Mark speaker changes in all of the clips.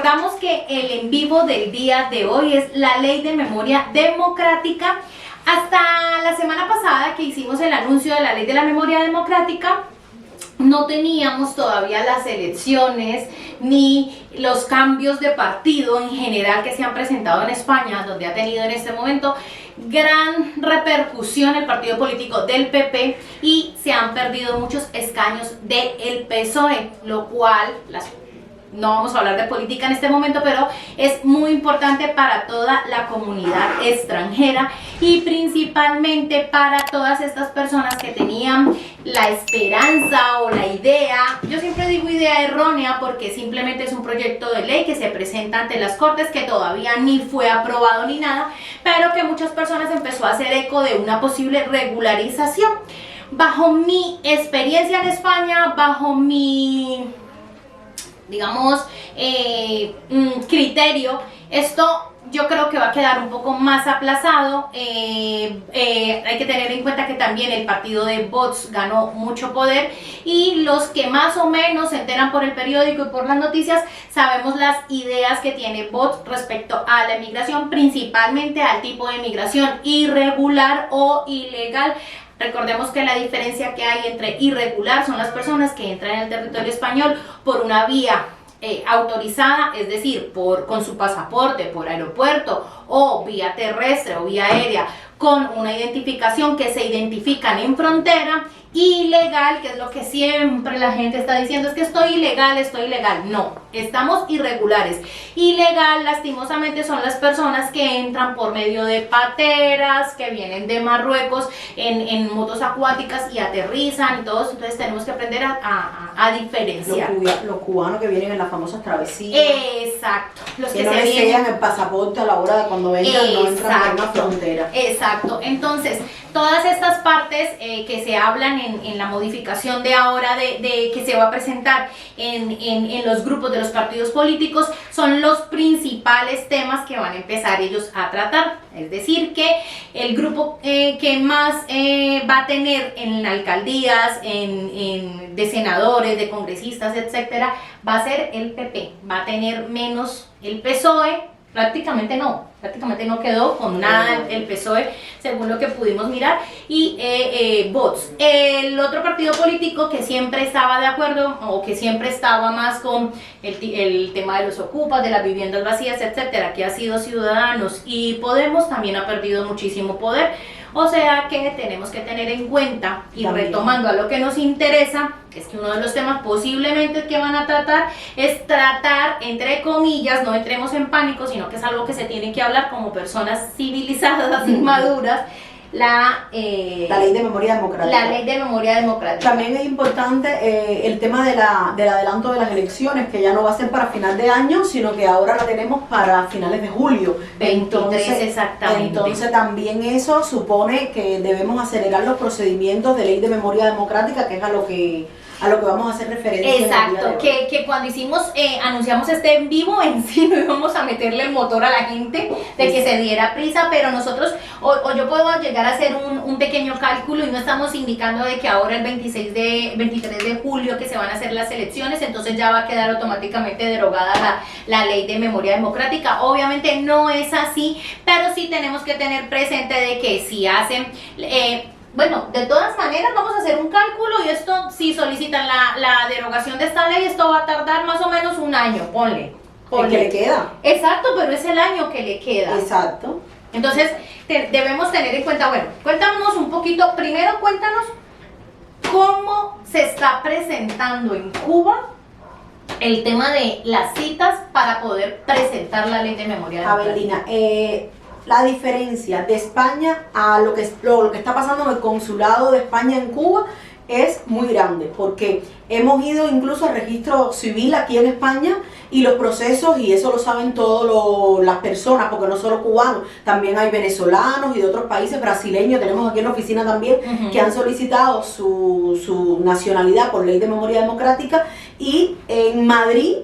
Speaker 1: recordamos que el en vivo del día de hoy es la Ley de Memoria Democrática. Hasta la semana pasada que hicimos el anuncio de la Ley de la Memoria Democrática, no teníamos todavía las elecciones ni los cambios de partido en general que se han presentado en España, donde ha tenido en este momento gran repercusión el partido político del PP y se han perdido muchos escaños del PSOE, lo cual no vamos a hablar de política en este momento, pero es muy importante para toda la comunidad extranjera y principalmente para todas estas personas que tenían la esperanza o la idea, yo siempre digo idea errónea porque simplemente es un proyecto de ley que se presenta ante las Cortes, que todavía ni fue aprobado ni nada, pero que muchas personas empezó a hacer eco de una posible regularización. Bajo mi experiencia en España, bajo mi, digamos, criterio, esto yo creo que va a quedar un poco más aplazado. Hay que tener en cuenta que también el partido de Vox ganó mucho poder y los que más o menos se enteran por el periódico y por las noticias sabemos las ideas que tiene Vox respecto a la emigración, principalmente al tipo de migración irregular o ilegal. Recordemos que la diferencia que hay entre irregular son las personas que entran en el territorio español por una vía autorizada, es decir, con su pasaporte, por aeropuerto o vía terrestre o vía aérea, con una identificación que se identifican en frontera. Ilegal, que es lo que siempre la gente está diciendo, es que estoy ilegal. No, estamos irregulares. Ilegal, lastimosamente, son las personas que entran por medio de pateras, que vienen de Marruecos en motos acuáticas y aterrizan y todos. Entonces tenemos que aprender a diferenciar.
Speaker 2: Los cubanos que vienen en las famosas travesías.
Speaker 1: Exacto. Los
Speaker 2: que no les sellan el pasaporte a la hora de cuando vengan, no entran por una frontera.
Speaker 1: Exacto. Entonces, todas estas partes que se hablan en la modificación de ahora, de que se va a presentar en los grupos de los partidos políticos, son los principales temas que van a empezar ellos a tratar. Es decir, que el grupo que más va a tener en alcaldías, de senadores, de congresistas, etcétera, va a ser el PP. Va a tener menos el PSOE. Prácticamente no quedó con nada el PSOE, según lo que pudimos mirar, y Vox. El otro partido político que siempre estaba de acuerdo, o que siempre estaba más con el tema de los ocupas, de las viviendas vacías, etcétera, que ha sido Ciudadanos y Podemos, también ha perdido muchísimo poder. O sea que tenemos que tener en cuenta, y también, retomando a lo que nos interesa, es que uno de los temas posiblemente que van a tratar es tratar, entre comillas, no entremos en pánico, sino que es algo que se tiene que hablar como personas civilizadas y maduras, la
Speaker 2: ley de memoria democrática.
Speaker 1: La ley de memoria democrática.
Speaker 2: También es importante el tema del adelanto de las elecciones, que ya no va a ser para final de año, sino que ahora la tenemos para finales de julio.
Speaker 1: 23 exactamente.
Speaker 2: Entonces también eso supone que debemos acelerar los procedimientos de ley de memoria democrática, que es a lo que vamos a hacer referencia.
Speaker 1: Exacto, que cuando anunciamos este en vivo, en sí no íbamos a meterle el motor a la gente de que se diera prisa, pero nosotros, o yo puedo llegar a hacer un pequeño cálculo y no estamos indicando de que ahora el 23 de julio que se van a hacer las elecciones, entonces ya va a quedar automáticamente derogada la ley de memoria democrática. Obviamente no es así, pero sí tenemos que tener presente de que si hacen... bueno, de todas maneras vamos a hacer un cálculo y esto, si solicitan la derogación de esta ley, esto va a tardar más o menos un año, ponle.
Speaker 2: ¿El que le queda?
Speaker 1: Exacto, pero es el año que le queda.
Speaker 2: Exacto.
Speaker 1: Entonces, debemos tener en cuenta, bueno, cuéntanos un poquito, primero cuéntanos cómo se está presentando en Cuba el tema de las citas para poder presentar la ley de memoria democrática.
Speaker 2: A ver, Lina, la diferencia de España a lo que está pasando en el consulado de España en Cuba es muy grande, porque hemos ido incluso al registro civil aquí en España y los procesos, y eso lo saben todas las personas, porque no solo cubanos, también hay venezolanos y de otros países, brasileños, tenemos aquí en la oficina también, que han solicitado su nacionalidad por ley de memoria democrática, y en Madrid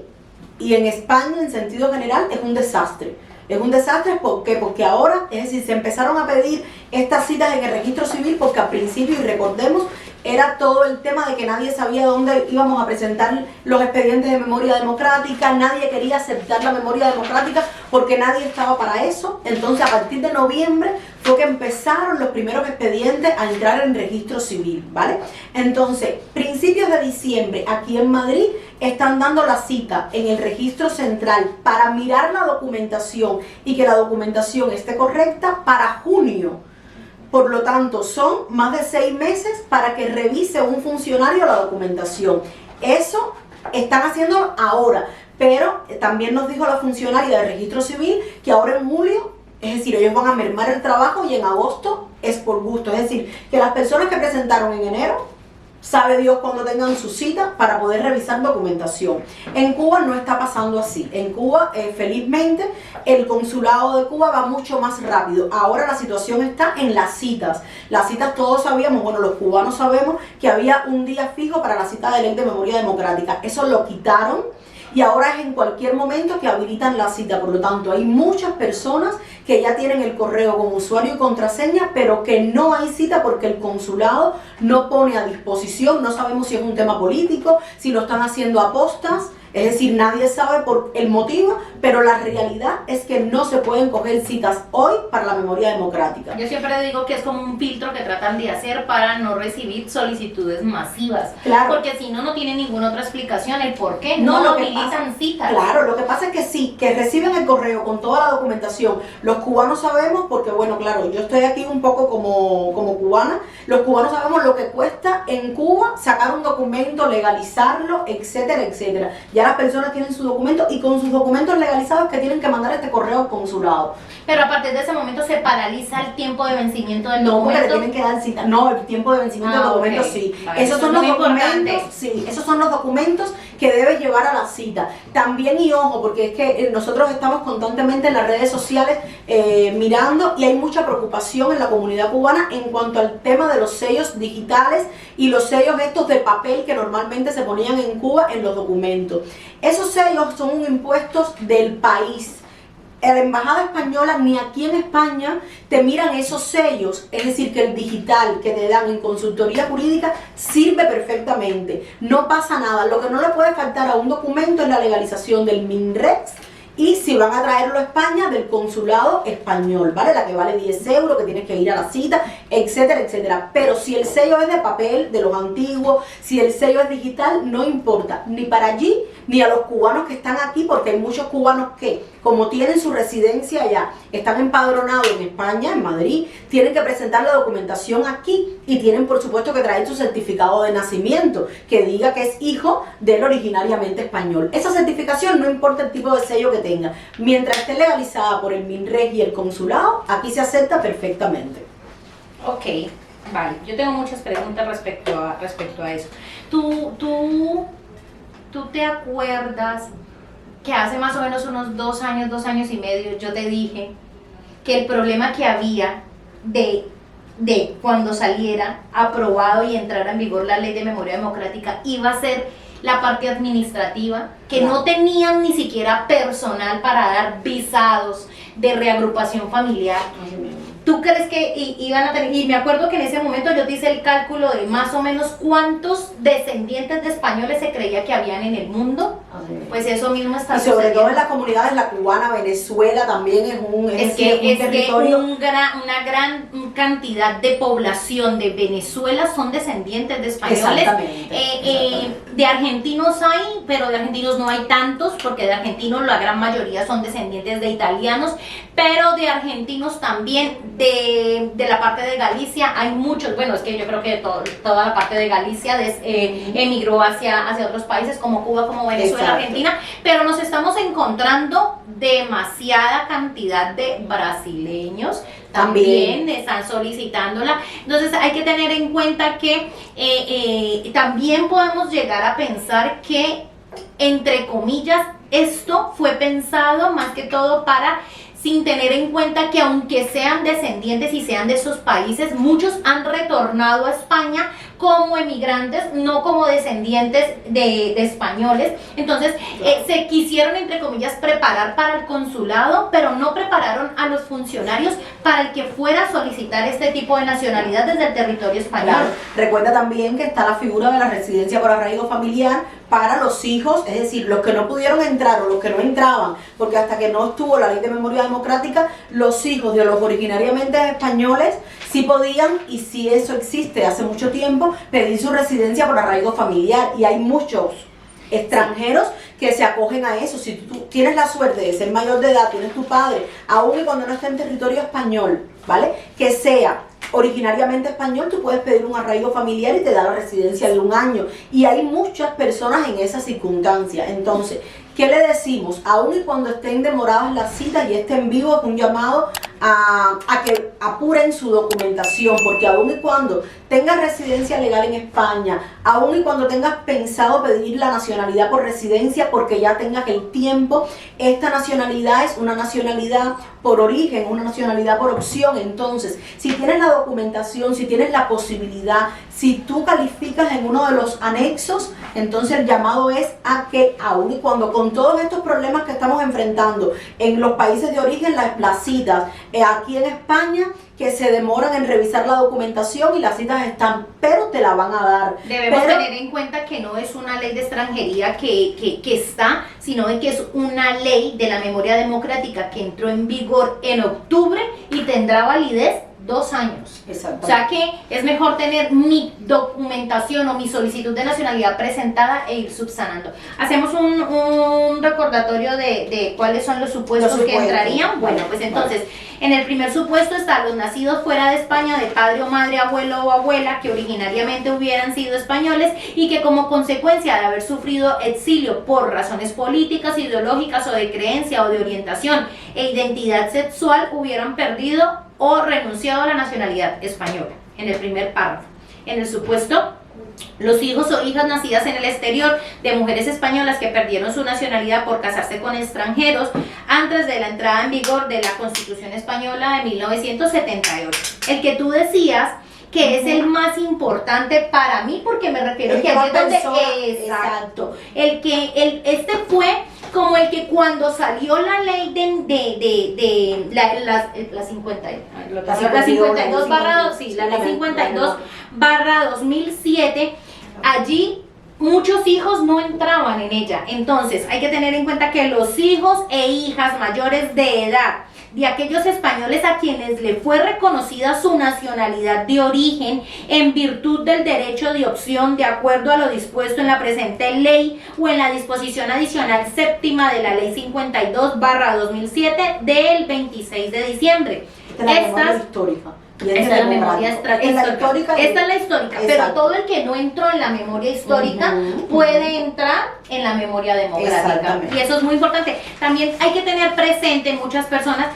Speaker 2: y en España en sentido general es un desastre. Es un desastre porque ahora, es decir, se empezaron a pedir estas citas en el registro civil porque al principio, y recordemos, era todo el tema de que nadie sabía dónde íbamos a presentar los expedientes de memoria democrática, nadie quería aceptar la memoria democrática porque nadie estaba para eso. Entonces a partir de noviembre fue que empezaron los primeros expedientes a entrar en registro civil, ¿vale? Entonces, principios de diciembre, aquí en Madrid, están dando la cita en el registro central para mirar la documentación y que la documentación esté correcta para junio. Por lo tanto, son más de 6 meses para que revise un funcionario la documentación. Eso están haciendo ahora, pero también nos dijo la funcionaria de registro civil que ahora en julio, es decir, ellos van a mermar el trabajo y en agosto es por gusto. Es decir, que las personas que presentaron en enero, sabe Dios cuando tengan su cita para poder revisar documentación. En Cuba no está pasando así. En Cuba, felizmente, el consulado de Cuba va mucho más rápido. Ahora la situación está en las citas. Las citas todos sabíamos, bueno, los cubanos sabemos que había un día fijo para la cita de ley de memoria democrática. Eso lo quitaron y ahora es en cualquier momento que habilitan la cita. Por lo tanto, hay muchas personas que ya tienen el correo con usuario y contraseña, pero que no hay cita porque el consulado no pone a disposición. No sabemos si es un tema político, si lo están haciendo a postas. Es decir, nadie sabe por el motivo, pero la realidad es que no se pueden coger citas hoy para la memoria democrática.
Speaker 1: Yo siempre digo que es como un filtro que tratan de hacer para no recibir solicitudes masivas.
Speaker 2: Claro.
Speaker 1: Porque si no, no tiene ninguna otra explicación el por qué no habilitan citas.
Speaker 2: Claro, lo que pasa es que sí, que reciben el correo con toda la documentación. Los cubanos sabemos, porque bueno, claro, yo estoy aquí un poco como cubana, los cubanos sabemos lo que cuesta en Cuba sacar un documento, legalizarlo, etcétera, etcétera. Ya las personas tienen su documento y con sus documentos legalizados que tienen que mandar este correo al consulado.
Speaker 1: Pero a partir de ese momento se paraliza el tiempo de vencimiento del documento.
Speaker 2: No, porque le tienen que dar cita. No, el tiempo de vencimiento del documento sí.
Speaker 1: Vale,
Speaker 2: esos son los documentos,
Speaker 1: importante.
Speaker 2: sí, esos son los documentos que debes llevar a la cita. También, y ojo, porque es que nosotros estamos constantemente en las redes sociales mirando y hay mucha preocupación en la comunidad cubana en cuanto al tema de los sellos digitales y los sellos estos de papel que normalmente se ponían en Cuba en los documentos. Esos sellos son impuestos del país. En la embajada española ni aquí en España te miran esos sellos, es decir, que el digital que te dan en consultoría jurídica sirve perfectamente, no pasa nada. Lo que no le puede faltar a un documento es la legalización del MINREX y si van a traerlo a España, del consulado español, ¿vale? La que vale 10 euros, que tienes que ir a la cita, etcétera, etcétera. Pero si el sello es de papel, de los antiguos, si el sello es digital, no importa, ni para allí, ni a los cubanos que están aquí, porque hay muchos cubanos que, como tienen su residencia allá, están empadronados en España, en Madrid, tienen que presentar la documentación aquí y tienen por supuesto que traer su certificado de nacimiento, que diga que es hijo del originariamente español. Esa certificación no importa el tipo de sello que tenga, mientras esté legalizada por el MINREG y el consulado, aquí se acepta perfectamente.
Speaker 1: Ok, vale. Yo tengo muchas preguntas respecto a eso. ¿Tú te acuerdas que hace más o menos unos 2 años y medio yo te dije que el problema que había de cuando saliera aprobado y entrara en vigor la ley de memoria democrática iba a ser la parte administrativa, que no tenían ni siquiera personal para dar visados de reagrupación familiar? ¿Tú crees que iban a tener? Y me acuerdo que en ese momento yo te hice el cálculo de más o menos cuántos descendientes de españoles se creía que habían en el mundo. Pues eso mismo está
Speaker 2: sucediendo. Y sobre todo en las comunidades, la cubana, Venezuela también es un territorio.
Speaker 1: Una gran cantidad de población de Venezuela son descendientes de españoles.
Speaker 2: Exactamente.
Speaker 1: De argentinos hay, pero de argentinos no hay tantos, porque de argentinos la gran mayoría son descendientes de italianos, pero de argentinos también, de la parte de Galicia hay muchos. Bueno, es que yo creo que toda la parte de Galicia emigró hacia otros países como Cuba, como Venezuela,
Speaker 2: Exacto.
Speaker 1: Argentina, pero nos estamos encontrando demasiada cantidad de brasileños también están solicitándola. Entonces hay que tener en cuenta que también podemos llegar a pensar que, entre comillas, esto fue pensado más que todo para sin tener en cuenta que aunque sean descendientes y sean de esos países, muchos han retornado a España como emigrantes, no como descendientes de españoles. Entonces se quisieron, entre comillas, preparar para el consulado, pero no prepararon a los funcionarios para el que fuera a solicitar este tipo de nacionalidad desde el territorio español.
Speaker 2: Claro. Recuerda también que está la figura de la residencia por arraigo familiar para los hijos, es decir, los que no pudieron entrar o los que no entraban, porque hasta que no estuvo la ley de memoria democrática, los hijos de los originariamente españoles sí podían, y si eso existe hace mucho tiempo, pedir su residencia por arraigo familiar, y hay muchos extranjeros que se acogen a eso. Si tú tienes la suerte de ser mayor de edad, tienes tu padre, aun y cuando no esté en territorio español, ¿vale? Que sea originariamente español, tú puedes pedir un arraigo familiar y te da la residencia de 1 año. Y hay muchas personas en esa circunstancia. Entonces, ¿qué le decimos? Aun y cuando estén demoradas las citas y estén vivos, un llamado a que apuren su documentación, porque aun y cuando tengas residencia legal en España, aun y cuando tengas pensado pedir la nacionalidad por residencia, porque ya tengas el tiempo, esta nacionalidad es una nacionalidad por origen, una nacionalidad por opción. Entonces, si tienes la documentación, si tienes la posibilidad, si tú calificas en uno de los anexos, entonces el llamado es a que aun y cuando con todos estos problemas que estamos enfrentando en los países de origen, las citas, aquí en España, que se demoran en revisar la documentación y las citas están, pero te la van a dar.
Speaker 1: Debemos tener en cuenta que no es una ley de extranjería que está, sino de que es una ley de la memoria democrática que entró en vigor en octubre y tendrá validez 2 años.
Speaker 2: Exacto.
Speaker 1: O sea que es mejor tener mi documentación o mi solicitud de nacionalidad presentada e ir subsanando. Hacemos un recordatorio de cuáles son los supuestos que entrarían. Bueno, pues entonces, en el primer supuesto están los nacidos fuera de España de padre o madre, abuelo o abuela que originariamente hubieran sido españoles y que como consecuencia de haber sufrido exilio por razones políticas, ideológicas o de creencia o de orientación e identidad sexual hubieran perdido o renunciado a la nacionalidad española, en el primer párrafo. En el supuesto, los hijos o hijas nacidas en el exterior de mujeres españolas que perdieron su nacionalidad por casarse con extranjeros antes de la entrada en vigor de la Constitución Española de 1978. El que tú decías que es el más importante para mí, porque me refiero que es donde exacto. Este fue como el que cuando salió la ley la 52/2007, allí muchos hijos no entraban en ella. Entonces hay que tener en cuenta que los hijos e hijas mayores de edad de aquellos españoles a quienes le fue reconocida su nacionalidad de origen en virtud del derecho de opción de acuerdo a lo dispuesto en la presente ley o en la disposición adicional séptima de la ley 52/2007 del 26 de diciembre.
Speaker 2: Esta es histórica.
Speaker 1: Esta es la memoria histórica. Esta es la histórica, pero todo el que no entró en la memoria histórica puede entrar en la memoria democrática. Y eso es muy importante. También hay que tener presente muchas personas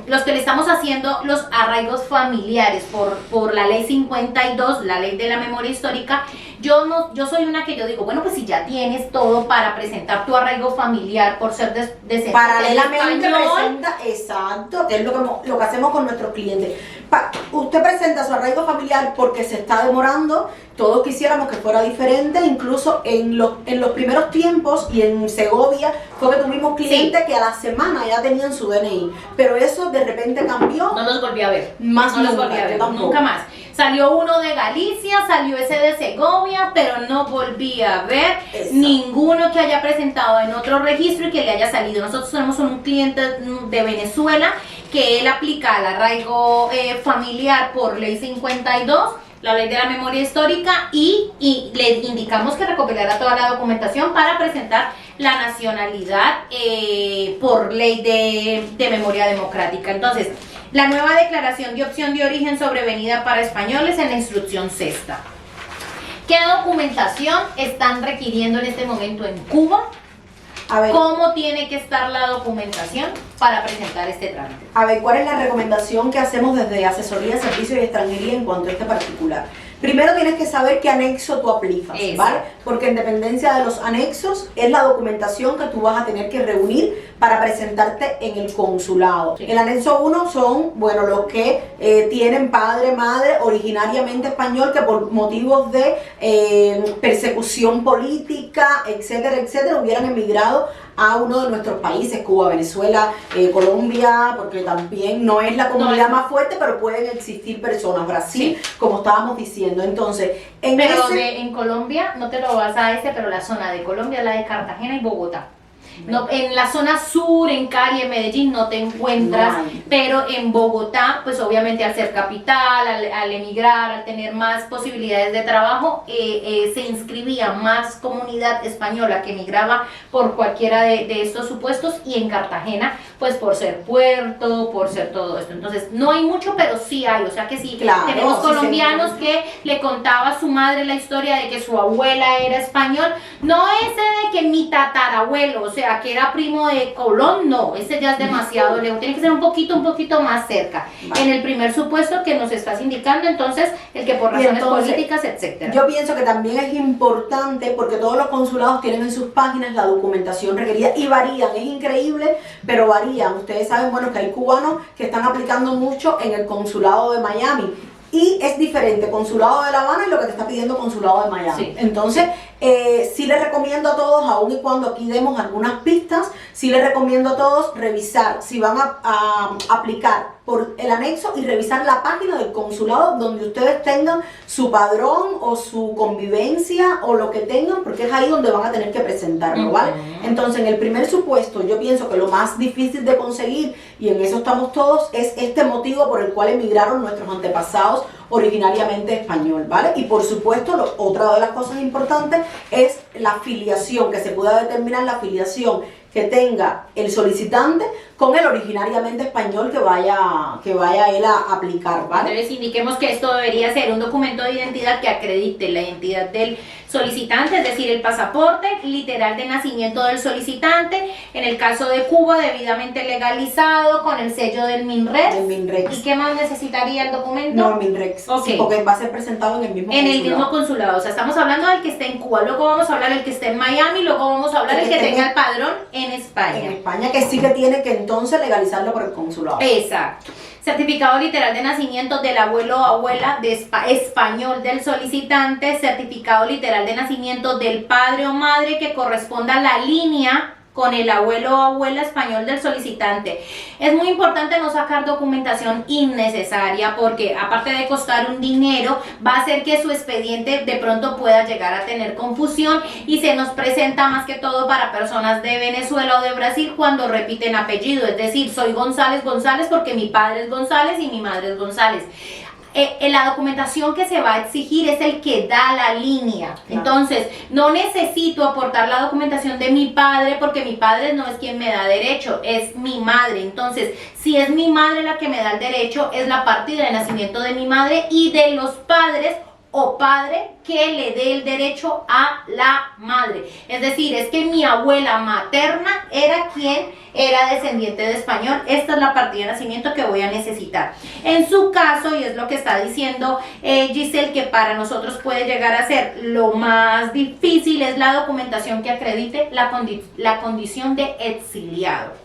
Speaker 1: los que le estamos haciendo los arraigos familiares por la ley 52, la ley de la memoria histórica. Yo soy una que yo digo, bueno, pues si ya tienes todo para presentar tu arraigo familiar por ser descendiente
Speaker 2: paralelamente
Speaker 1: español,
Speaker 2: presenta, exacto, que es lo que hacemos con nuestros clientes. Usted presenta su arraigo familiar porque se está demorando. Todos quisiéramos que fuera diferente, incluso en los primeros tiempos y en Segovia fue que tuvimos clientes que a la semana ya tenían su DNI, pero eso de repente cambió.
Speaker 1: No los volví a ver.
Speaker 2: Más
Speaker 1: no los volví a ver, nunca más. Salió uno de Galicia, salió ese de Segovia, pero no volví a ver ninguno que haya presentado en otro registro y que le haya salido. Nosotros tenemos un cliente de Venezuela que él aplica el arraigo familiar por ley 52, la ley de la memoria histórica, y le indicamos que recopilara toda la documentación para presentar la nacionalidad por ley de memoria democrática. Entonces, la nueva declaración de opción de origen sobrevenida para españoles en la instrucción sexta. ¿Qué documentación están requiriendo en este momento en Cuba?
Speaker 2: A ver.
Speaker 1: ¿Cómo tiene que estar la documentación para presentar este trámite.
Speaker 2: A ver, ¿cuál es la recomendación que hacemos desde Asesoría, Servicios y Extranjería en cuanto a este particular? Primero tienes que saber qué anexo tú aplicas, ¿vale? Porque en dependencia de los anexos es la documentación que tú vas a tener que reunir para presentarte en el consulado. Sí. El anexo 1 son, bueno, los que tienen padre, madre, originariamente español, que por motivos de persecución política, etcétera, etcétera, hubieran emigrado a uno de nuestros países, Cuba, Venezuela, Colombia, porque también no es la comunidad más fuerte, pero pueden existir personas, Brasil, sí, como estábamos diciendo. Entonces,
Speaker 1: en Colombia, no te lo vas a pero la zona de Colombia es la de Cartagena y Bogotá. No, en la zona sur, en Cali, en Medellín no te encuentras, pero en Bogotá, pues obviamente al ser capital, al emigrar, al tener más posibilidades de trabajo, se inscribía más comunidad española que emigraba por cualquiera de estos supuestos, y en Cartagena, pues por ser puerto, por ser todo esto. Entonces no hay mucho, pero sí hay, o sea que sí, claro, tenemos colombianos que le contaba a su madre la historia de que su abuela era español, no ese de que mi tatarabuelo, o sea, que era primo de Colón, no, ese ya es demasiado lejos, tiene que ser un poquito más cerca. Vale. En el primer supuesto que nos estás indicando, entonces, el que por razones políticas, etcétera.
Speaker 2: Yo pienso que también es importante, porque todos los consulados tienen en sus páginas la documentación requerida y varían, es increíble, pero varían. Ustedes saben, bueno, que hay cubanos que están aplicando mucho en el consulado de Miami. Y es diferente consulado de La Habana y lo que te está pidiendo consulado de Miami. Sí. Entonces, sí les recomiendo a todos, aun y cuando aquí demos algunas pistas, sí les recomiendo a todos revisar si van a aplicar por el anexo y revisar la página del consulado donde ustedes tengan su padrón o su convivencia o lo que tengan, porque es ahí donde van a tener que presentarlo, ¿vale? Entonces, en el primer supuesto, yo pienso que lo más difícil de conseguir, y en eso estamos todos, es este motivo por el cual emigraron nuestros antepasados originariamente español, ¿vale? Y por supuesto, otra de las cosas importantes es la filiación, que se pueda determinar la filiación que tenga el solicitante con el originariamente español que vaya él a aplicar, ¿vale?
Speaker 1: Entonces indiquemos que esto debería ser un documento de identidad que acredite la identidad del solicitante, es decir, el pasaporte literal de nacimiento del solicitante, en el caso de Cuba debidamente legalizado con el sello del MINREX. ¿Y qué más necesitaría el documento?
Speaker 2: No, el MINREX, okay. Sí, porque va a ser presentado en el mismo consulado.
Speaker 1: En el mismo consulado, o sea, estamos hablando del que esté en Cuba, luego vamos a hablar del que esté en Miami, luego vamos a hablar del que tenga el padrón en España.
Speaker 2: En España, que sí que tiene que entonces legalizarlo por el consulado.
Speaker 1: Exacto. Certificado literal de nacimiento del abuelo o abuela de español del solicitante, certificado literal de nacimiento del padre o madre que corresponda a la línea con el abuelo o abuela español del solicitante. Es muy importante no sacar documentación innecesaria, porque aparte de costar un dinero, va a hacer que su expediente de pronto pueda llegar a tener confusión, y se nos presenta más que todo para personas de Venezuela o de Brasil cuando repiten apellido, es decir, soy González porque mi padre es González y mi madre es González. La documentación que se va a exigir es el que da la línea. Entonces, no necesito aportar la documentación de mi padre, porque mi padre no es quien me da derecho, es mi madre. Entonces, si es mi madre la que me da el derecho, es la partida de nacimiento de mi madre y de los padres o padre que le dé el derecho a la madre. Es decir, es que mi abuela materna era quien era descendiente de español. Esta es la partida de nacimiento que voy a necesitar. En su caso, y es lo que está diciendo Giselle, que para nosotros puede llegar a ser lo más difícil, es la documentación que acredite la condición de exiliado.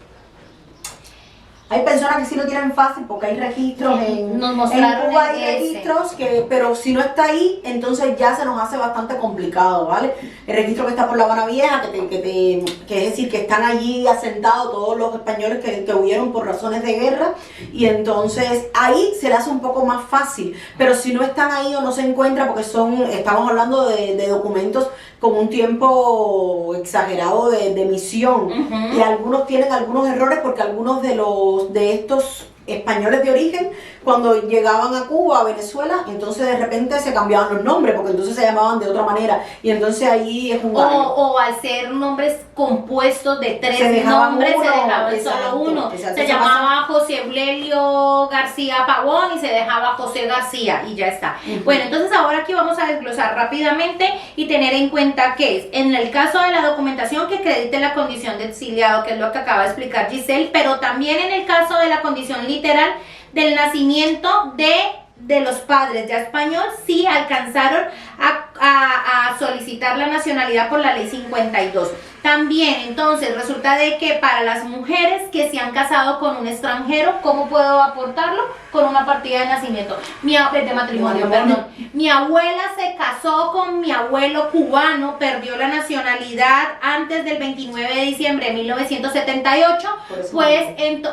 Speaker 2: Hay personas que sí lo tienen fácil porque hay registros en Cuba, hay registros pero si no está ahí, entonces ya se nos hace bastante complicado, ¿vale? El registro que está por La Habana Vieja, que es decir, que están allí asentados todos los españoles que huyeron por razones de guerra, y entonces ahí se le hace un poco más fácil, pero si no están ahí o no se encuentra, porque estamos hablando de documentos con un tiempo exagerado de emisión, y algunos tienen algunos errores porque algunos de estos españoles de origen, cuando llegaban a Cuba, a Venezuela, entonces de repente se cambiaban los nombres, porque entonces se llamaban de otra manera, y entonces ahí es un gallo.
Speaker 1: O al ser nombres compuestos de
Speaker 2: Se
Speaker 1: 3
Speaker 2: dejaban
Speaker 1: nombres,
Speaker 2: uno,
Speaker 1: se dejaba
Speaker 2: exacto,
Speaker 1: solo uno.
Speaker 2: exacto.
Speaker 1: Se
Speaker 2: Eso
Speaker 1: llamaba José Eulelio García Pavón y se dejaba José García y ya está. Bueno, entonces ahora aquí vamos a desglosar rápidamente y tener en cuenta que es, en el caso de la documentación, que acredite la condición de exiliado, que es lo que acaba de explicar Giselle, pero también en el caso de la condición literal del nacimiento de los padres ya español, sí alcanzaron a solicitar la nacionalidad por la ley 52. También, entonces, resulta de que para las mujeres que se han casado con un extranjero, ¿cómo puedo aportarlo? Con una partida de nacimiento, de matrimonio, perdón. Mi abuela se casó con mi abuelo cubano, perdió la nacionalidad antes del 29 de diciembre de 1978,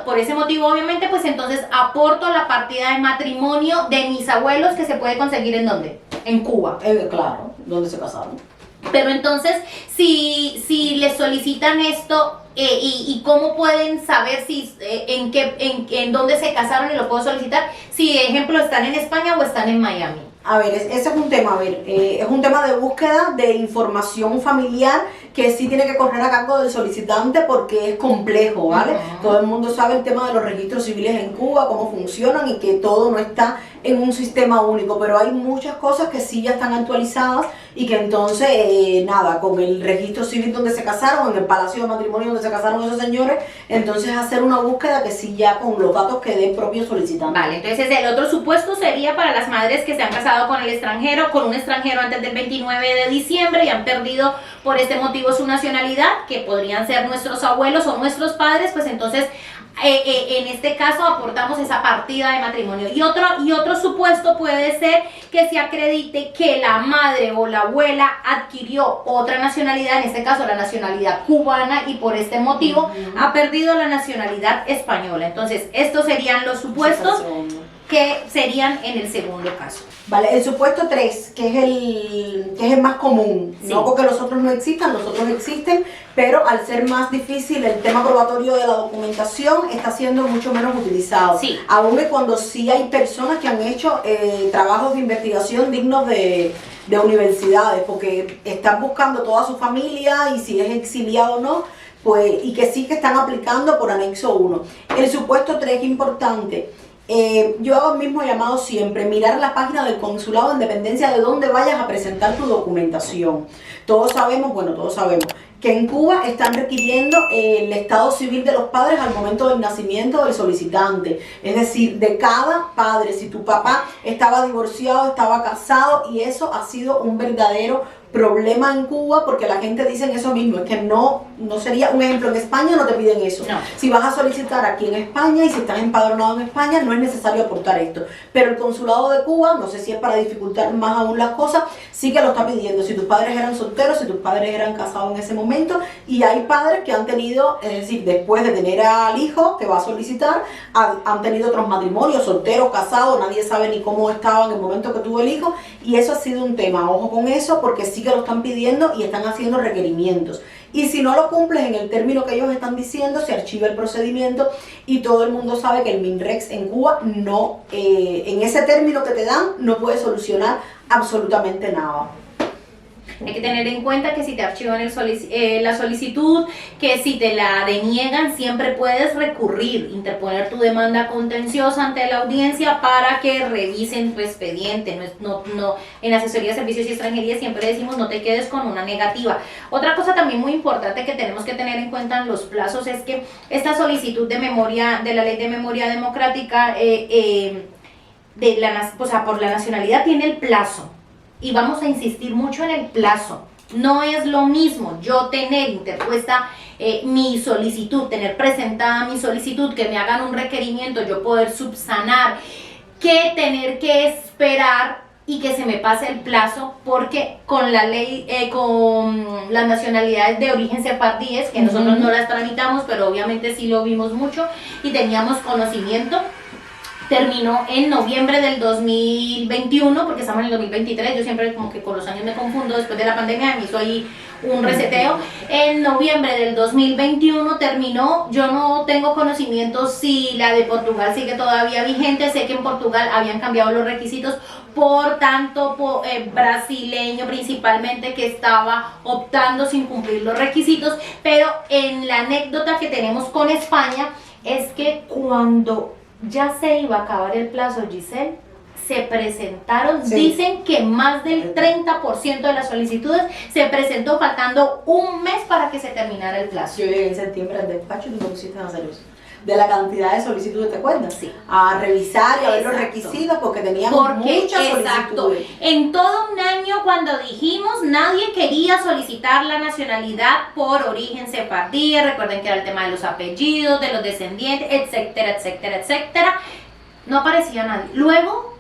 Speaker 1: por ese motivo, obviamente, pues entonces aporto la partida de matrimonio de mis abuelos, que se puede conseguir ¿en dónde? En Cuba.
Speaker 2: Claro, ¿dónde se casaron?
Speaker 1: Pero entonces, si les solicitan esto, y cómo pueden saber si en dónde se casaron y lo puedo solicitar, si ejemplo están en España o están en Miami.
Speaker 2: A ver, ese es un tema, es un tema de búsqueda de información familiar que sí tiene que correr a cargo del solicitante porque es complejo, ¿vale? Todo el mundo sabe el tema de los registros civiles en Cuba, cómo funcionan y que todo no está en un sistema único, pero hay muchas cosas que sí ya están actualizadas y que entonces, nada, con el registro civil donde se casaron, en el palacio de matrimonio donde se casaron esos señores, entonces hacer una búsqueda que sí ya con los datos que dé el propio solicitante.
Speaker 1: Vale, entonces el otro supuesto sería para las madres que se han casado con el extranjero, con un extranjero antes del 29 de diciembre y han perdido por este motivo su nacionalidad, que podrían ser nuestros abuelos o nuestros padres, pues entonces en este caso aportamos esa partida de matrimonio. Y otro supuesto puede ser que se acredite que la madre o la abuela adquirió otra nacionalidad, en este caso la nacionalidad cubana, y por este motivo ha perdido la nacionalidad española. Entonces estos serían los supuestos que serían en el segundo caso.
Speaker 2: Vale, el supuesto 3, que es el más común,
Speaker 1: sí.
Speaker 2: No porque los otros no existan, los otros existen, pero al ser más difícil el tema probatorio de la documentación está siendo mucho menos utilizado.
Speaker 1: Sí.
Speaker 2: Aún y cuando sí hay personas que han hecho trabajos de investigación dignos de universidades, porque están buscando toda su familia y si es exiliado o no, pues, y que sí que están aplicando por anexo 1. El supuesto 3 es importante. Yo hago el mismo llamado siempre, mirar la página del consulado en dependencia de dónde vayas a presentar tu documentación. Todos sabemos que en Cuba están requiriendo el estado civil de los padres al momento del nacimiento del solicitante. Es decir, de cada padre, si tu papá estaba divorciado, estaba casado, y eso ha sido un verdadero problema en Cuba porque la gente dice eso mismo, es que no sería un ejemplo. En España no te piden eso.
Speaker 1: No.
Speaker 2: Si vas a solicitar aquí en España y si estás empadronado en España, no es necesario aportar esto. Pero el consulado de Cuba, no sé si es para dificultar más aún las cosas, sí que lo está pidiendo. Si tus padres eran solteros, si tus padres eran casados en ese momento, y hay padres que han tenido, es decir, después de tener al hijo que va a solicitar, han tenido otros matrimonios, solteros, casados, nadie sabe ni cómo estaba en el momento que tuvo el hijo, y eso ha sido un tema. Ojo con eso, porque sí que lo están pidiendo y están haciendo requerimientos. Y si no lo cumples en el término que ellos están diciendo, se archiva el procedimiento y todo el mundo sabe que el MINREX en Cuba no, en ese término que te dan, no puede solucionar absolutamente nada.
Speaker 1: Hay que tener en cuenta que si te archivan la solicitud, que si te la deniegan, siempre puedes recurrir, interponer tu demanda contenciosa ante la audiencia para que revisen tu expediente. En Asesoría de Servicios y Extranjería siempre decimos no te quedes con una negativa. Otra cosa también muy importante que tenemos que tener en cuenta en los plazos es que esta solicitud de memoria, de la Ley de Memoria Democrática, por la nacionalidad tiene el plazo. Y vamos a insistir mucho en el plazo. No es lo mismo yo tener interpuesta mi solicitud, tener presentada mi solicitud, que me hagan un requerimiento, yo poder subsanar, que tener que esperar y que se me pase el plazo, porque con la ley, con las nacionalidades de origen sefardíes, que nosotros no las tramitamos, pero obviamente sí lo vimos mucho y teníamos conocimiento. Terminó en noviembre del 2021, porque estamos en el 2023, yo siempre como que con los años me confundo, después de la pandemia me hizo ahí un reseteo. En noviembre del 2021 terminó. Yo no tengo conocimiento si la de Portugal sigue todavía vigente. Sé que en Portugal habían cambiado los requisitos, por tanto brasileño principalmente, que estaba optando sin cumplir los requisitos. Pero en la anécdota que tenemos con España es que cuando ya se iba a acabar el plazo, Giselle, se presentaron,
Speaker 2: sí,
Speaker 1: dicen que más del 30% de las solicitudes se presentó faltando un mes para que se terminara el plazo.
Speaker 2: Yo llegué en septiembre al despacho y tú me pusiste a hacer eso. De la cantidad de solicitudes, ¿te acuerdas?
Speaker 1: Sí.
Speaker 2: A revisar y a ver los
Speaker 1: Exacto.
Speaker 2: requisitos porque teníamos muchas solicitudes.
Speaker 1: En todo un año, cuando dijimos, nadie quería solicitar la nacionalidad por origen sefardí. Recuerden que era el tema de los apellidos, de los descendientes, etcétera, etcétera, etcétera. No aparecía nadie. Luego,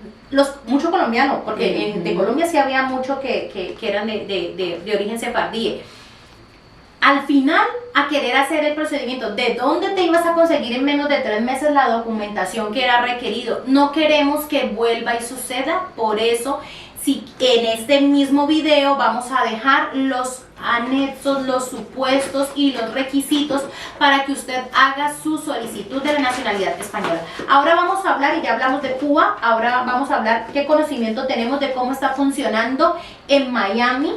Speaker 1: mucho colombiano, porque de Colombia sí había mucho que eran de origen sefardí. Al final, a querer hacer el procedimiento, ¿de dónde te ibas a conseguir en menos de 3 meses la documentación que era requerido? No queremos que vuelva y suceda, por eso, si en este mismo video vamos a dejar los anexos, los supuestos y los requisitos para que usted haga su solicitud de la nacionalidad española. Ahora vamos a hablar, y ya hablamos de Cuba, ahora vamos a hablar qué conocimiento tenemos de cómo está funcionando en Miami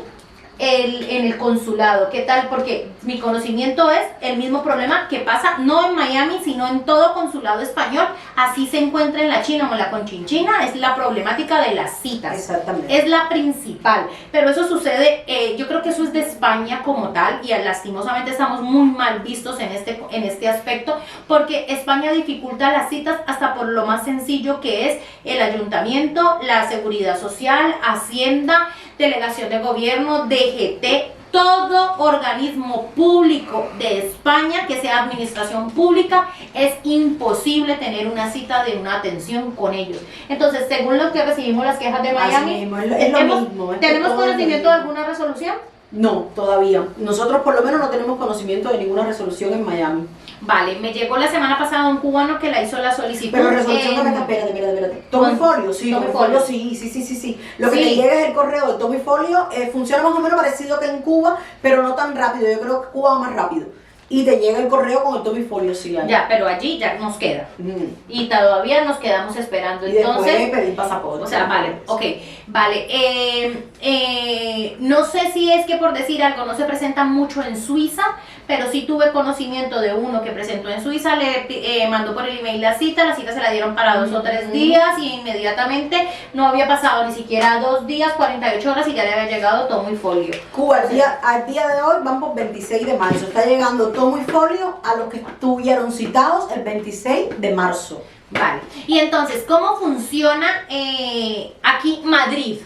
Speaker 1: en el consulado. ¿Qué tal? Porque mi conocimiento es el mismo problema que pasa no en Miami, sino en todo consulado español. Así se encuentra en la China o en la Conchinchina, es la problemática de las citas.
Speaker 2: Exactamente.
Speaker 1: Es la principal, pero eso sucede, yo creo que eso es de España como tal, y lastimosamente estamos muy mal vistos en este aspecto, porque España dificulta las citas hasta por lo más sencillo que es el ayuntamiento, la seguridad social, Hacienda, delegación de gobierno, DGT, todo organismo público de España que sea administración pública, es imposible tener una cita de una atención con ellos. Entonces, según lo que recibimos las quejas de Miami,
Speaker 2: mismo, es lo mismo.
Speaker 1: ¿tenemos conocimiento de alguna resolución?
Speaker 2: No, todavía. Nosotros por lo menos no tenemos conocimiento de ninguna resolución en Miami.
Speaker 1: Vale, me llegó la semana pasada un cubano que la hizo la solicitud.
Speaker 2: Pero resolución espérate. Tomifolio, sí, Tomifolio, sí. Lo que te llega es el correo de Tomifolio, funciona más o menos parecido que en Cuba, pero no tan rápido. Yo creo que Cuba va más rápido. Y te llega el correo con el Tomifolio, sí. Ahí.
Speaker 1: Ya, pero allí ya nos queda. Y todavía nos quedamos esperando.
Speaker 2: Y
Speaker 1: entonces,
Speaker 2: después pedir pasaporte.
Speaker 1: O sea, vale, ok, vale. No sé si es que, por decir algo, no se presenta mucho en Suiza, pero sí tuve conocimiento de uno que presentó en Suiza, le mandó por el email la cita se la dieron para 2 o 3 días y inmediatamente no había pasado ni siquiera 2 días, 48 horas y ya le había llegado Tomifolio.
Speaker 2: Cuba, al día de hoy van por 26 de marzo, está llegando Tomifolio a los que estuvieron citados el 26 de marzo.
Speaker 1: Vale, y entonces, ¿cómo funciona aquí Madrid?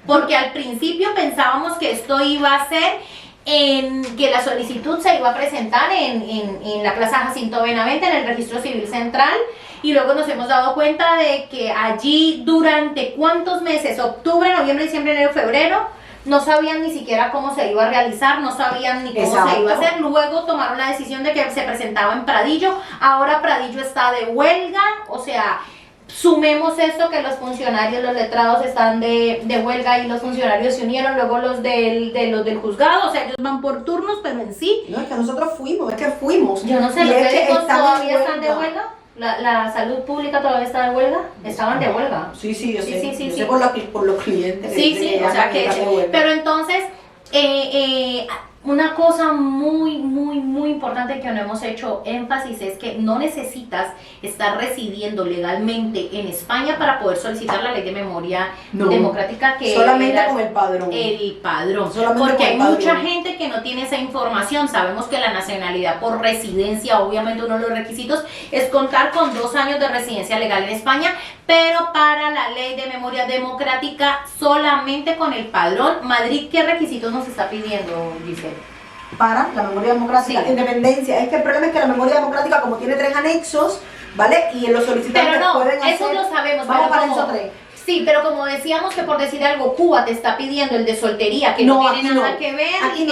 Speaker 1: Porque al principio pensábamos que esto iba a ser que la solicitud se iba a presentar en la Plaza Jacinto Benavente, en el Registro Civil Central, y luego nos hemos dado cuenta de que allí durante ¿cuántos meses? Octubre, noviembre, diciembre, enero, febrero, no sabían ni siquiera cómo se iba a realizar, no sabían ni cómo se iba a hacer. Luego tomaron la decisión de que se presentaba en Pradillo, ahora Pradillo está de huelga, o sea, sumemos esto que los funcionarios, los letrados están de huelga y los funcionarios se unieron, luego los del juzgado, o sea, ellos van por turnos, pero en sí...
Speaker 2: No, es que nosotros fuimos.
Speaker 1: Yo no sé, ¿los médicos todavía están de huelga? ¿La salud pública todavía está de huelga? Estaban de huelga.
Speaker 2: Sí, yo sé.
Speaker 1: Sí.
Speaker 2: Yo sé por los clientes.
Speaker 1: Sí, o sea que... Pero entonces, una cosa muy importante que no hemos hecho énfasis es que no necesitas estar residiendo legalmente en España para poder solicitar la ley de memoria democrática, que
Speaker 2: solamente con el padrón.
Speaker 1: El padrón.
Speaker 2: Solamente
Speaker 1: porque hay
Speaker 2: padrón.
Speaker 1: mucha gente que no tiene esa información. Sabemos que la nacionalidad por residencia, obviamente uno de los requisitos es contar con 2 años de residencia legal en España, pero para la ley de memoria democrática solamente con el padrón. Madrid, ¿qué requisitos nos está pidiendo, Giselle?
Speaker 2: Para la memoria democrática, independencia. Es que el problema es que la memoria democrática, como tiene 3 anexos, ¿vale? Y los solicitantes pueden hacer...
Speaker 1: Eso lo sabemos.
Speaker 2: Vamos para
Speaker 1: como,
Speaker 2: esos 3.
Speaker 1: Sí, pero como decíamos que por decir algo, Cuba te está pidiendo el de soltería, que no tiene nada que ver.
Speaker 2: Aquí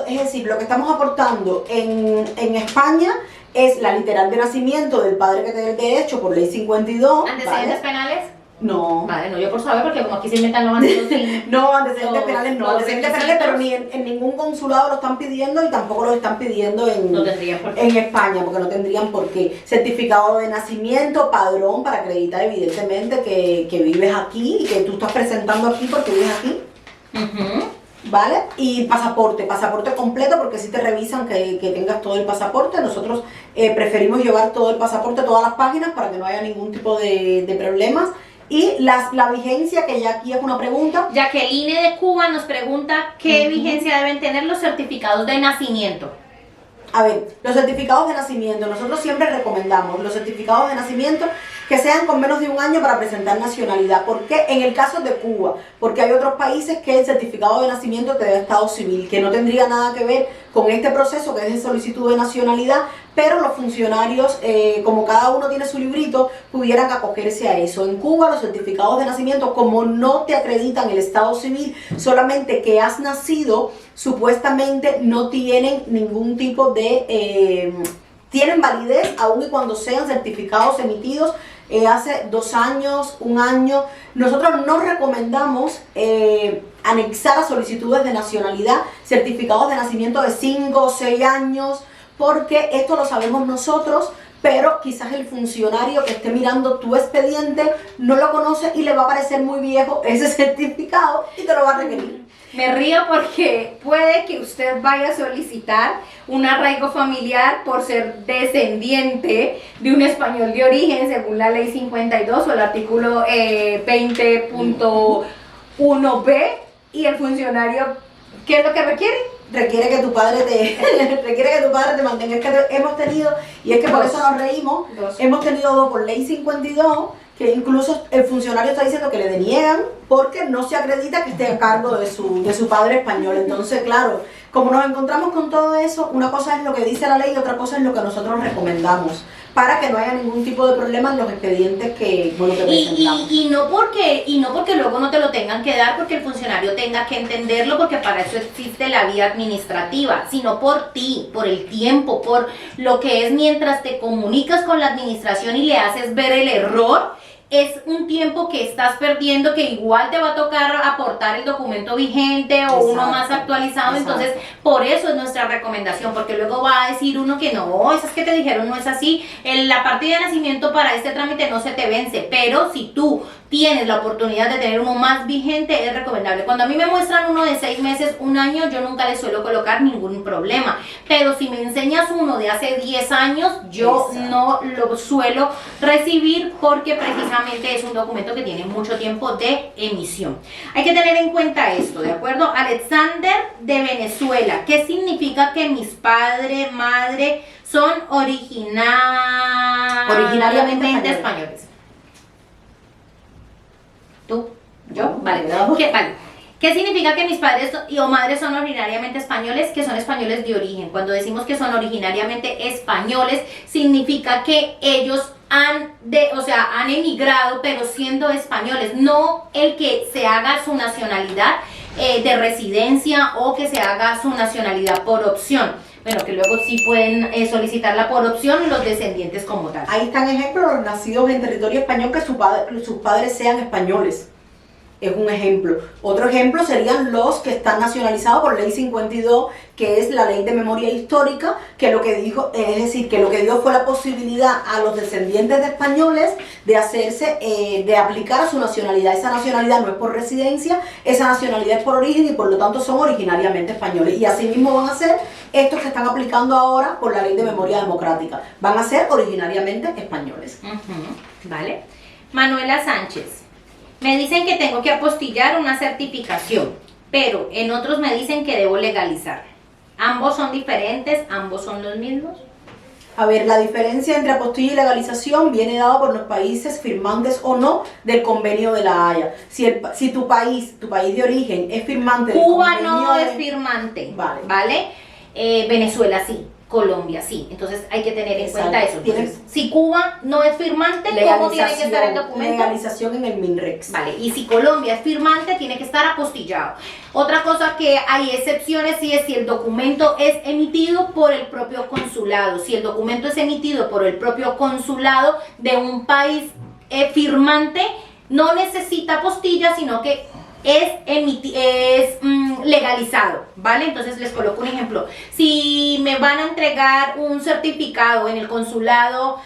Speaker 2: es decir, lo que estamos aportando en España es la literal de nacimiento del padre que tiene el derecho por ley 52.
Speaker 1: ¿Antecedentes penales?
Speaker 2: No.
Speaker 1: Vale, no, yo por saber, porque como aquí se inventan los antecedentes.
Speaker 2: No, antecedentes
Speaker 1: Los-
Speaker 2: penales no,
Speaker 1: los
Speaker 2: antecedentes penales, pero
Speaker 1: requisitos.
Speaker 2: en ningún consulado lo están pidiendo y tampoco lo están pidiendo
Speaker 1: No tendrían por qué.
Speaker 2: en España, porque no tendrían por qué. Certificado de nacimiento, padrón, para acreditar evidentemente que vives aquí y que tú estás presentando aquí porque vives aquí,
Speaker 1: Ujú.
Speaker 2: ¿vale? Y pasaporte completo, porque si te revisan que tengas todo el pasaporte. Nosotros preferimos llevar todo el pasaporte, todas las páginas, para que no haya ningún tipo de problemas. Y la vigencia, que ya aquí es una pregunta.
Speaker 1: Jacqueline de Cuba nos pregunta qué
Speaker 2: Ujú.
Speaker 1: vigencia deben tener los certificados de nacimiento.
Speaker 2: A ver, los certificados de nacimiento, nosotros siempre recomendamos los certificados de nacimiento que sean con menos de un año para presentar nacionalidad. ¿Por qué? En el caso de Cuba, porque hay otros países que el certificado de nacimiento te da estado civil, que no tendría nada que ver con este proceso que es de solicitud de nacionalidad, pero los funcionarios, como cada uno tiene su librito, pudieran acogerse a eso. En Cuba los certificados de nacimiento, como no te acreditan el estado civil, solamente que has nacido, supuestamente no tienen ningún tipo de... tienen validez aun y cuando sean certificados emitidos hace 2 años, 1 año. Nosotros no recomendamos anexar a solicitudes de nacionalidad certificados de nacimiento de 5 o 6 años, porque esto lo sabemos nosotros, pero quizás el funcionario que esté mirando tu expediente no lo conoce y le va a parecer muy viejo ese certificado y te lo va a requerir.
Speaker 1: Me río porque puede que usted vaya a solicitar un arraigo familiar por ser descendiente de un español de origen, según la ley 52 o el artículo 20.1b, y el funcionario, ¿qué es lo que requiere?
Speaker 2: Requiere que tu padre te mantenga. Es que hemos tenido, y es que por eso nos reímos, hemos tenido 2 por ley 52, que incluso el funcionario está diciendo que le deniegan porque no se acredita que esté a cargo de su padre español. Entonces, claro, como nos encontramos con todo eso, una cosa es lo que dice la ley y otra cosa es lo que nosotros recomendamos, para que no haya ningún tipo de problema en los expedientes que presentamos.
Speaker 1: Y no porque luego no te lo tengan que dar porque el funcionario tenga que entenderlo, porque para eso existe la vía administrativa, sino por ti, por el tiempo, por lo que es mientras te comunicas con la administración y le haces ver el error. Es un tiempo que estás perdiendo, que igual te va a tocar aportar el documento vigente o uno más actualizado. Entonces, por eso es nuestra recomendación, porque luego va a decir uno que no, esas que te dijeron no es así. La partida de nacimiento para este trámite no se te vence, pero si tú tienes la oportunidad de tener uno más vigente, es recomendable. Cuando a mí me muestran uno de 6 meses, 1 año, yo nunca le suelo colocar ningún problema, pero si me enseñas uno de hace 10 años, yo no lo suelo recibir, porque precisamente es un documento que tiene mucho tiempo de emisión. Hay que tener en cuenta esto, ¿de acuerdo? Alexander de Venezuela, ¿qué significa que mis padre, madre son originariamente españoles? ¿Tú? ¿Yo? Vale. ¿Qué significa que mis padres o madres son originariamente españoles? Que son españoles de origen. Cuando decimos que son originariamente españoles, significa que ellos han emigrado, pero siendo españoles, no el que se haga su nacionalidad de residencia o que se haga su nacionalidad por opción. Bueno, que luego sí pueden solicitarla por opción los descendientes como tal.
Speaker 2: Ahí están ejemplos, los nacidos en territorio español, que sus padres sean españoles. Es un ejemplo. Otro ejemplo serían los que están nacionalizados por ley 52, que es la ley de memoria histórica, que lo que dijo, es decir, que lo que dio fue la posibilidad a los descendientes de españoles de hacerse, de aplicar a su nacionalidad. Esa nacionalidad no es por residencia, esa nacionalidad es por origen y por lo tanto son originariamente españoles. Y así mismo van a ser estos que están aplicando ahora por la ley de memoria democrática. Van a ser originariamente españoles.
Speaker 1: Vale. Manuela Sánchez. Me dicen que tengo que apostillar una certificación, pero en otros me dicen que debo legalizar. ¿Ambos son diferentes? ¿Ambos son los mismos?
Speaker 2: A ver, la diferencia entre apostilla y legalización viene dada por los países firmantes o no del Convenio de la Haya. Si tu país de origen es firmante del
Speaker 1: Cuba
Speaker 2: Convenio
Speaker 1: no
Speaker 2: de...
Speaker 1: es firmante,
Speaker 2: Vale.
Speaker 1: ¿vale? Venezuela sí. Colombia sí, entonces hay que tener en cuenta eso. Entonces, si Cuba no es firmante, ¿cómo tiene que estar el documento?
Speaker 2: Legalización en el MINREX.
Speaker 1: Vale, y si Colombia es firmante, tiene que estar apostillado. Otra cosa que hay excepciones, sí, es si el documento es emitido por el propio consulado. Si el documento es emitido por el propio consulado de un país firmante, no necesita postilla, sino que es legalizado, ¿vale? Entonces les coloco un ejemplo. Si me van a entregar un certificado en el consulado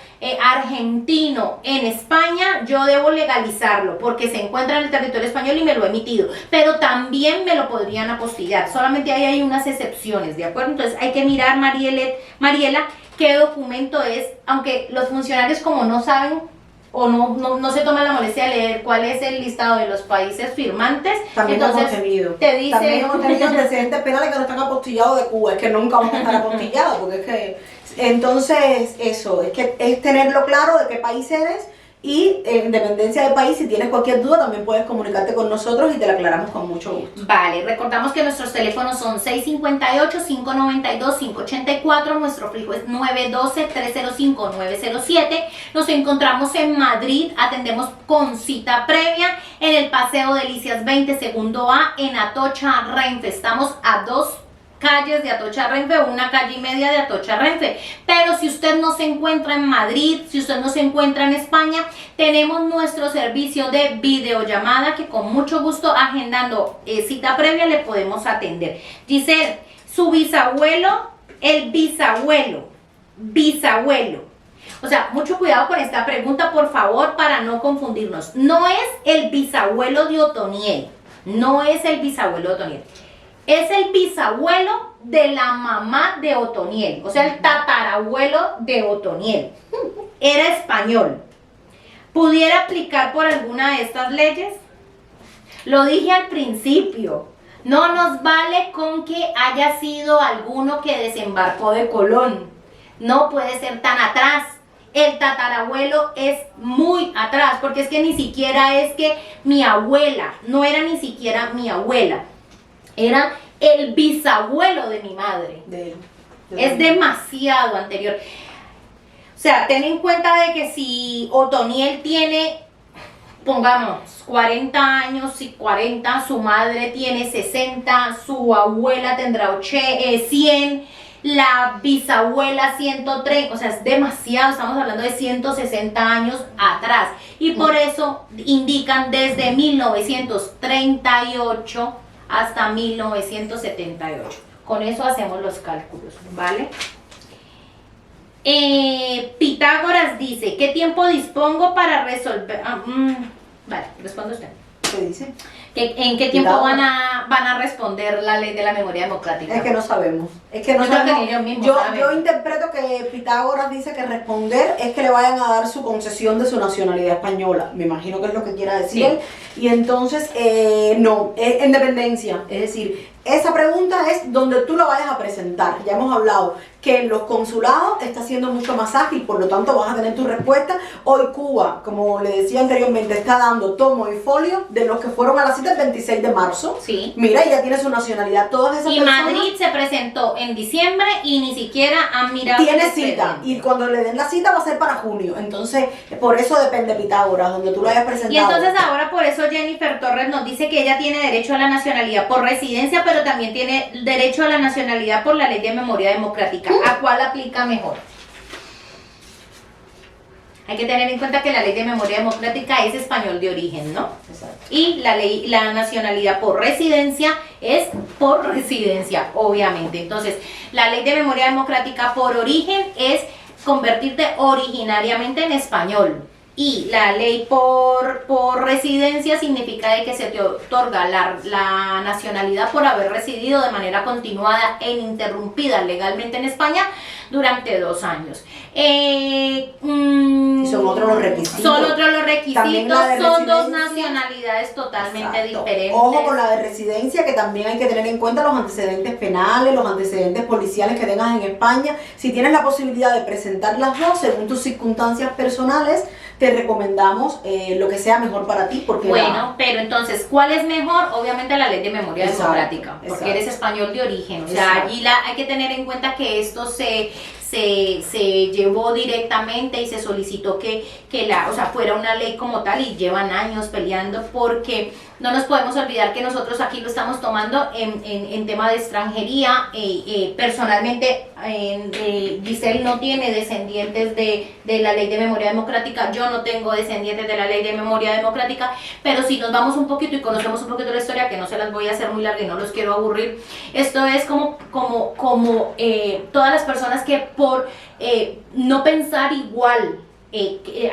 Speaker 1: argentino en España, yo debo legalizarlo porque se encuentra en el territorio español y me lo he emitido, pero también me lo podrían apostillar, solamente ahí hay unas excepciones, ¿de acuerdo? Entonces hay que mirar, Mariela, qué documento es, aunque los funcionarios como no saben o no se toman la molestia de leer cuál es el listado de los países firmantes,
Speaker 2: también
Speaker 1: entonces
Speaker 2: hemos tenido.
Speaker 1: te dice...
Speaker 2: También hemos tenido antecedentes penales que no están apostillados de Cuba, es que nunca vamos a estar apostillados, porque es que, entonces, eso, es que es tenerlo claro de qué país eres, y en dependencia del país, si tienes cualquier duda, también puedes comunicarte con nosotros y te la aclaramos con mucho gusto.
Speaker 1: Vale, recordamos que nuestros teléfonos son 658-592-584, nuestro fijo es 912-305-907. Nos encontramos en Madrid, atendemos con cita previa en el Paseo Delicias 20, segundo A, en Atocha, Renfe. Estamos a 2 calles de Atocha Renfe, una calle y media de Atocha Renfe. Pero si usted no se encuentra en Madrid, si usted no se encuentra en España, tenemos nuestro servicio de videollamada que con mucho gusto, agendando cita previa, le podemos atender. Giselle, su bisabuelo, el bisabuelo. O sea, mucho cuidado con esta pregunta, por favor, para no confundirnos. No es el bisabuelo de Otoniel, es el bisabuelo de la mamá de Otoniel, o sea, el tatarabuelo de Otoniel. Era español. ¿Pudiera aplicar por alguna de estas leyes? Lo dije al principio, no nos vale con que haya sido alguno que desembarcó de Colón. No puede ser tan atrás. El tatarabuelo es muy atrás, porque es que ni siquiera es que mi abuela, no era ni siquiera mi abuela. Era el bisabuelo de mi madre. Es demasiado anterior. O sea, ten en cuenta de que si Otoniel tiene, pongamos, 40 años, si 40, su madre tiene 60, su abuela tendrá 100, la bisabuela 130, o sea, es demasiado, estamos hablando de 160 años atrás. Y por eso indican desde 1938 hasta 1978. Con eso hacemos los cálculos, ¿vale? Pitágoras dice, ¿qué tiempo dispongo para resolver? Vale, responde usted.
Speaker 2: ¿Qué dice?
Speaker 1: ¿En qué tiempo van a responder la ley de la memoria democrática?
Speaker 2: Es que no sabemos. Es que no sabemos. Yo interpreto que Pitágoras dice que responder es que le vayan a dar su concesión de su nacionalidad española. Me imagino que es lo que quiera decir él. Y entonces, no, es en dependencia. Es decir, esa pregunta es donde tú la vayas a presentar. Ya hemos hablado que en los consulados está siendo mucho más ágil, por lo tanto vas a tener tu respuesta. Hoy Cuba, como le decía anteriormente, está dando tomo y folio de los que fueron a la cita el 26 de marzo.
Speaker 1: Sí.
Speaker 2: Mira, ya tiene su nacionalidad. Todas esas personas.
Speaker 1: Madrid se presentó en diciembre y ni siquiera han mirado.
Speaker 2: Tiene cita, y cuando le den la cita va a ser para junio. Entonces, por eso depende Pitágoras, donde tú lo hayas presentado.
Speaker 1: Y entonces ahora por eso Jennifer Torres nos dice que ella tiene derecho a la nacionalidad por residencia, pero también tiene derecho a la nacionalidad por la ley de memoria democrática. ¿A cuál aplica mejor? Hay que tener en cuenta que la ley de memoria democrática es español de origen, ¿no?
Speaker 2: Exacto.
Speaker 1: Y la nacionalidad por residencia es por residencia, obviamente. Entonces, la ley de memoria democrática por origen es convertirte originariamente en español. Y la ley por residencia significa de que se te otorga la nacionalidad por haber residido de manera continuada e ininterrumpida legalmente en España durante 2 años.
Speaker 2: Y son otros los requisitos.
Speaker 1: Son otros los requisitos, son 2
Speaker 2: residencia.
Speaker 1: nacionalidades totalmente
Speaker 2: Exacto.
Speaker 1: diferentes.
Speaker 2: Ojo con la de residencia, que también hay que tener en cuenta los antecedentes penales, los antecedentes policiales que tengas en España. Si tienes la posibilidad de presentar las dos según tus circunstancias personales, te recomendamos lo que sea mejor para ti. Porque
Speaker 1: pero entonces, ¿cuál es mejor? Obviamente la ley de memoria democrática, porque eres español de origen. O sea, allí hay que tener en cuenta que esto se se llevó directamente y se solicitó que fuera una ley como tal, y llevan años peleando, porque no nos podemos olvidar que nosotros aquí lo estamos tomando en tema de extranjería. Personalmente, Giselle no tiene descendientes de la ley de memoria democrática, yo no tengo descendientes de la ley de memoria democrática, pero si nos vamos un poquito y conocemos un poquito la historia, que no se las voy a hacer muy larga y no los quiero aburrir, esto es como todas las personas que por no pensar igual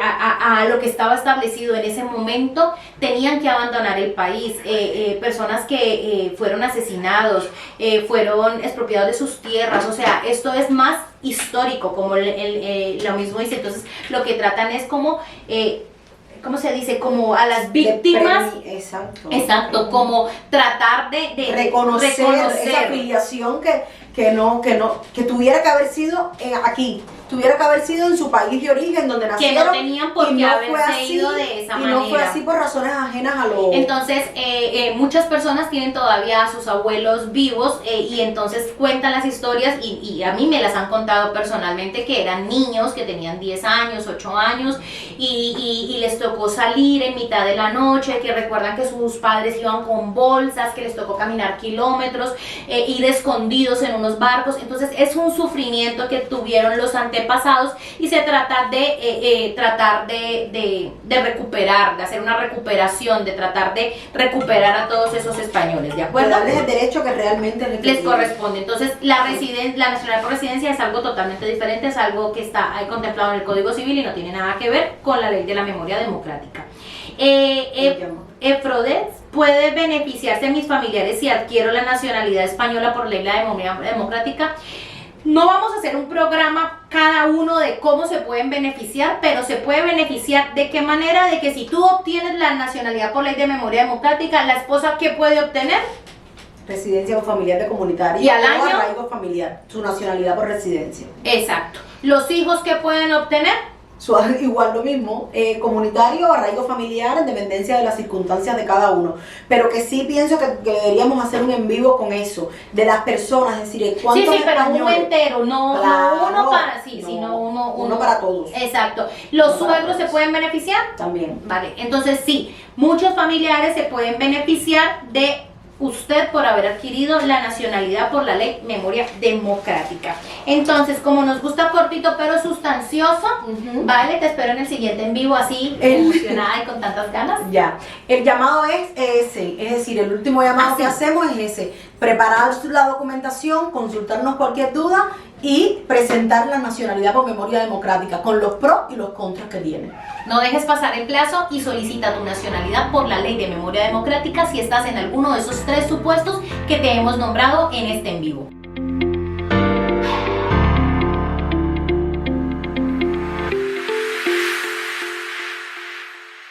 Speaker 1: a lo que estaba establecido en ese momento, tenían que abandonar el país. Personas que fueron asesinados, fueron expropiados de sus tierras. O sea, esto es más histórico, como lo mismo dice. Entonces, lo que tratan es como ¿cómo se dice? Como a las víctimas. Exacto, como tratar de
Speaker 2: reconocer esa afiliación que tuviera que haber sido aquí, tuviera que haber sido en su país de origen, donde nacieron.
Speaker 1: Que no tenían por qué haberse ido de esa manera.
Speaker 2: Y no fue así por razones ajenas a lo...
Speaker 1: Entonces, muchas personas tienen todavía a sus abuelos vivos, y entonces cuentan las historias, y a mí me las han contado personalmente, que eran niños que tenían 10 años, 8 años, y les tocó salir en mitad de la noche, que recuerdan que sus padres iban con bolsas, que les tocó caminar kilómetros, ir escondidos en unos barcos. Entonces es un sufrimiento que tuvieron los antepasados, y se trata de tratar de recuperar, de hacer una recuperación, de tratar de recuperar a todos esos españoles, ¿de acuerdo?
Speaker 2: De darles el derecho que realmente
Speaker 1: les corresponde. Entonces la nacionalidad por residencia es algo totalmente diferente, es algo que está contemplado en el Código Civil y no tiene nada que ver con la ley de la memoria democrática. Efrodez puede beneficiarse mis familiares si adquiero la nacionalidad española por ley de la memoria democrática. No vamos a hacer un programa cada uno de cómo se pueden beneficiar, pero se puede beneficiar de qué manera, de que si tú obtienes la nacionalidad por ley de memoria democrática, la esposa, ¿qué puede obtener?
Speaker 2: Residencia familiar de comunitaria
Speaker 1: y al año
Speaker 2: arraigo familiar, su nacionalidad por residencia.
Speaker 1: Exacto. Los hijos, ¿qué pueden obtener?
Speaker 2: Igual lo mismo, comunitario, arraigo familiar, en dependencia de las circunstancias de cada uno. Pero que sí pienso que deberíamos hacer un en vivo con eso, de las personas, es decir, ¿cuántos
Speaker 1: pero
Speaker 2: españoles?
Speaker 1: Uno entero, no,
Speaker 2: claro,
Speaker 1: no uno para sí, no, sino uno
Speaker 2: para todos.
Speaker 1: Exacto. ¿Los suegros se pueden beneficiar?
Speaker 2: También.
Speaker 1: Vale, entonces sí, muchos familiares se pueden beneficiar de usted por haber adquirido la nacionalidad por la ley memoria democrática. Entonces, como nos gusta cortito pero sustancioso, vale, te espero en el siguiente en vivo, así emocionada y con tantas ganas.
Speaker 2: Ya, el llamado es ese, es decir, el último llamado que hacemos es ese: preparar la documentación, consultarnos cualquier duda y presentar la nacionalidad por memoria democrática con los pros y los contras que tiene.
Speaker 1: No dejes pasar el plazo y solicita tu nacionalidad por la ley de memoria democrática si estás en alguno de esos 3 supuestos que te hemos nombrado en este en vivo.